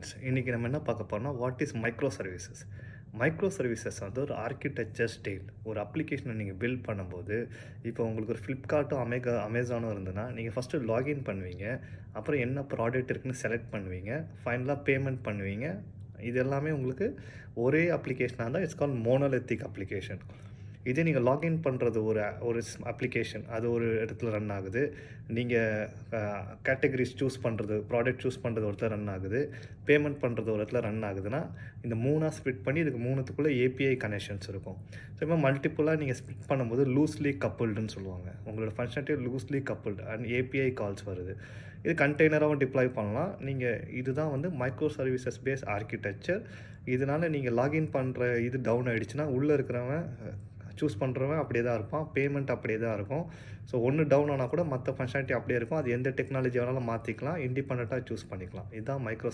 Friends, இன்றைக்கி நம்ம என்ன பார்க்க போறோம்னா, what is micro services. Micro services வந்து ஒரு ஆர்க்கிடெக்சர் ஸ்டைல். ஒரு அப்ளிகேஷனை நீங்கள் பில்ட் பண்ணும்போது, இப்போ உங்களுக்கு ஒரு ஃப்ளிப்கார்ட்டும் அமேசானும் இருந்ததுன்னா, நீங்கள் ஃபஸ்ட்டு லாகின் பண்ணுவீங்க. அப்புறம் என்ன ப்ராடக்ட் இருக்குன்னு செலக்ட் பண்ணுவீங்க. ஃபைனலாக பேமெண்ட் பண்ணுவீங்க. இது எல்லாமே உங்களுக்கு ஒரே அப்ளிகேஷனாக இருந்தால் இட்ஸ் கால்ட் மோனோலித்திக் அப்ளிகேஷன். இதே நீங்கள் லாகின் பண்ணுறது ஒரு ஒரு அப்ளிகேஷன், அது ஒரு இடத்துல ரன் ஆகுது. நீங்கள் கேட்டகரிஸ் சூஸ் பண்ணுறது, ப்ராடக்ட் சூஸ் பண்ணுறது ஒரு இடத்துல ரன் ஆகுது. பேமெண்ட் பண்ணுறது ஒரு இடத்துல ரன் ஆகுதுன்னா, இந்த 3ஆ ஸ்ப்ளிட் பண்ணி இதுக்கு 3த்துக்குள்ளே ஏபிஐ கனெக்ஷன்ஸ் இருக்கும். ஸோ இப்போ மல்டிப்புளாக நீங்கள் ஸ்ப்ளிட் பண்ணும்போது லூஸ்லி கப்புல்டுன்னு சொல்லுவாங்க. உங்களோட functionality loosely coupled and API calls வருது. இது கண்டெய்னராகவும் டிப்ளாய் பண்ணலாம். நீங்கள் இதுதான் வந்து மைக்ரோ சர்வீசஸ் பேஸ் ஆர்க்கிடெக்சர். இதனால் நீங்கள் லாகின் பண்ணுற இது டவுன் ஆகிடுச்சுன்னா, உள்ளே இருக்கிறவன் சூஸ் பண்ணுறவன் அப்படியே தான் இருப்பான். பேமெண்ட் அப்படியே தான் இருக்கும். ஸோ ஒன்று டவுன் ஆனால் கூட மற்ற ஃபங்க்ஷனாலிட்டி அப்படியே இருக்கும். அது எந்த டெக்னாலஜி வேணாலும் மாற்றிக்கலாம். இண்டிபெண்டண்ட்டாக சூஸ் பண்ணிக்கலாம். இதுதான் மைக்ரோ